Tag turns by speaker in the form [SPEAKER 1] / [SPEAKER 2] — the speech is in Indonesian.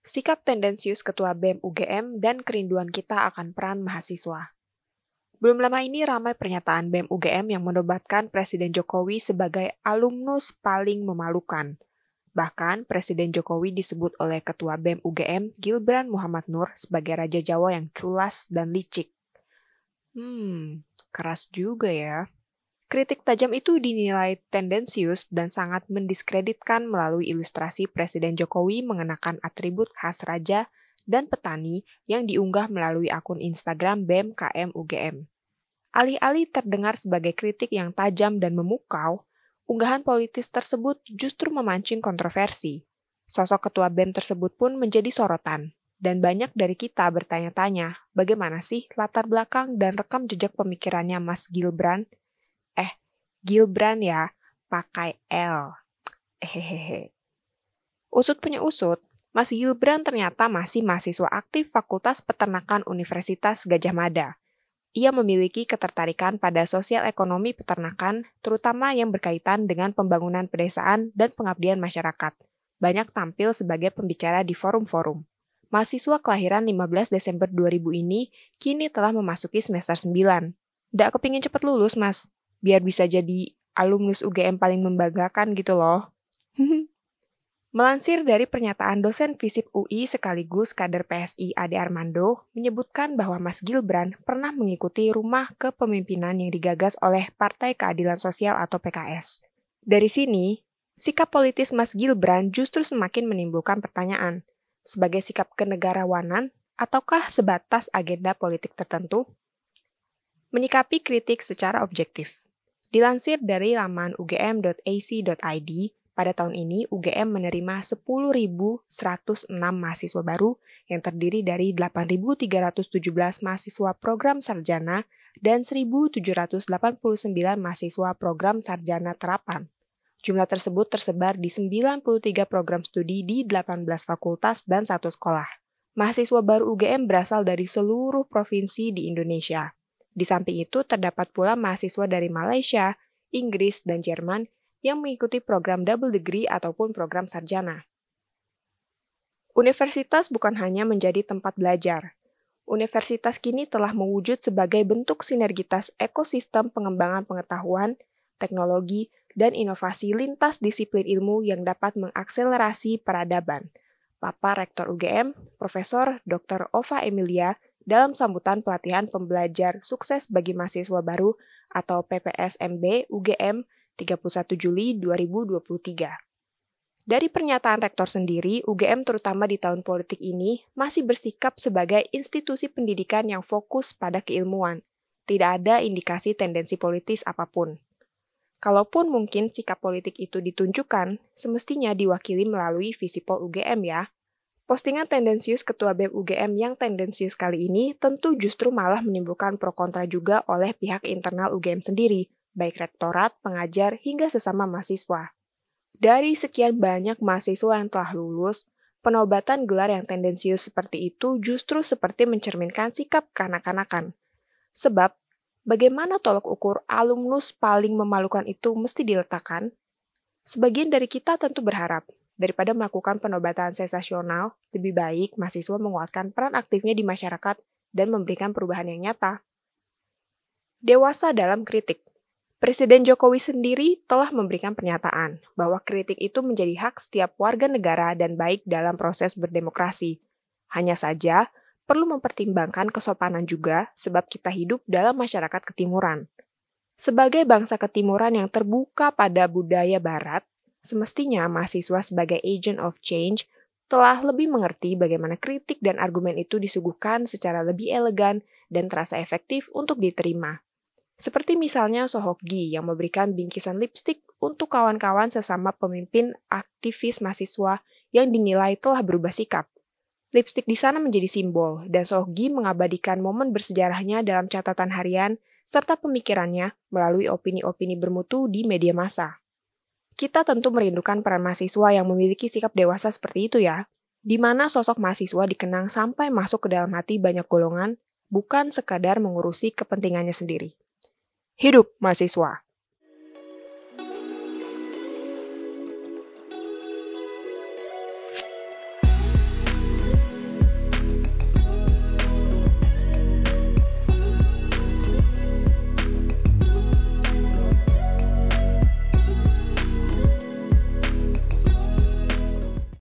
[SPEAKER 1] sikap tendensius Ketua BEM UGM dan kerinduan kita akan peran mahasiswa. Belum lama ini ramai pernyataan BEM UGM yang menobatkan Presiden Jokowi sebagai alumnus paling memalukan. Bahkan Presiden Jokowi disebut oleh Ketua BEM UGM Gibran Muhammad Nur sebagai Raja Jawa yang culas dan licik. Keras juga ya. Kritik tajam itu dinilai tendensius dan sangat mendiskreditkan melalui ilustrasi Presiden Jokowi mengenakan atribut khas raja dan petani yang diunggah melalui akun Instagram BEM KM UGM. Alih-alih terdengar sebagai kritik yang tajam dan memukau, unggahan politis tersebut justru memancing kontroversi. Sosok Ketua BEM tersebut pun menjadi sorotan, dan banyak dari kita bertanya-tanya bagaimana sih latar belakang dan rekam jejak pemikirannya Mas Gibran? Gibran ya, pakai L. Usut punya usut, Mas Gibran ternyata masih mahasiswa aktif Fakultas Peternakan Universitas Gadjah Mada. Ia memiliki ketertarikan pada sosial ekonomi peternakan, terutama yang berkaitan dengan pembangunan pedesaan dan pengabdian masyarakat. Banyak tampil sebagai pembicara di forum-forum. Mahasiswa kelahiran 15 Desember 2000 ini kini telah memasuki semester 9. Nggak kepingin cepat lulus, Mas. Biar bisa jadi alumnus UGM paling membanggakan gitu loh. Melansir dari pernyataan dosen FISIP UI sekaligus kader PSI Ade Armando, menyebutkan bahwa Mas Gibran pernah mengikuti rumah kepemimpinan yang digagas oleh Partai Keadilan Sosial atau PKS. Dari sini, sikap politis Mas Gibran justru semakin menimbulkan pertanyaan, sebagai sikap kenegarawanan ataukah sebatas agenda politik tertentu? Menyikapi kritik secara objektif. Dilansir dari laman ugm.ac.id, pada tahun ini UGM menerima 10.106 mahasiswa baru yang terdiri dari 8.317 mahasiswa program sarjana dan 1.789 mahasiswa program sarjana terapan. Jumlah tersebut tersebar di 93 program studi di 18 fakultas dan 1 sekolah. Mahasiswa baru UGM berasal dari seluruh provinsi di Indonesia. Di samping itu, terdapat pula mahasiswa dari Malaysia, Inggris, dan Jerman yang mengikuti program double degree ataupun program sarjana. Universitas bukan hanya menjadi tempat belajar. Universitas kini telah mewujud sebagai bentuk sinergitas ekosistem pengembangan pengetahuan, teknologi, dan inovasi lintas disiplin ilmu yang dapat mengakselerasi peradaban. Papa Rektor UGM, Profesor Dr. Ova Emilia, dalam sambutan pelatihan pembelajar sukses bagi mahasiswa baru atau PPSMB UGM 31 Juli 2023. Dari pernyataan rektor sendiri, UGM terutama di tahun politik ini masih bersikap sebagai institusi pendidikan yang fokus pada keilmuan. Tidak ada indikasi tendensi politis apapun. Kalaupun mungkin sikap politik itu ditunjukkan, semestinya diwakili melalui Visipol UGM ya. Postingan tendensius Ketua BEM UGM yang tendensius kali ini tentu justru malah menimbulkan pro kontra juga oleh pihak internal UGM sendiri, baik rektorat, pengajar, hingga sesama mahasiswa. Dari sekian banyak mahasiswa yang telah lulus, penobatan gelar yang tendensius seperti itu justru seperti mencerminkan sikap kanak-kanakan. Sebab, bagaimana tolok ukur alumnus paling memalukan itu mesti diletakkan? Sebagian dari kita tentu berharap, daripada melakukan penobatan sensasional, lebih baik mahasiswa menguatkan peran aktifnya di masyarakat dan memberikan perubahan yang nyata. Dewasa dalam kritik. Presiden Jokowi sendiri telah memberikan pernyataan bahwa kritik itu menjadi hak setiap warga negara dan baik dalam proses berdemokrasi. Hanya saja, perlu mempertimbangkan kesopanan juga sebab kita hidup dalam masyarakat ketimuran. Sebagai bangsa ketimuran yang terbuka pada budaya barat, semestinya mahasiswa sebagai agent of change telah lebih mengerti bagaimana kritik dan argumen itu disuguhkan secara lebih elegan dan terasa efektif untuk diterima. Seperti misalnya Sohokgi yang memberikan bingkisan lipstik untuk kawan-kawan sesama pemimpin aktivis mahasiswa yang dinilai telah berubah sikap. Lipstik di sana menjadi simbol, dan Sohokgi mengabadikan momen bersejarahnya dalam catatan harian serta pemikirannya melalui opini-opini bermutu di media massa. Kita tentu merindukan peran mahasiswa yang memiliki sikap dewasa seperti itu ya, di mana sosok mahasiswa dikenang sampai masuk ke dalam hati banyak golongan, bukan sekadar mengurusi kepentingannya sendiri. Hidup mahasiswa!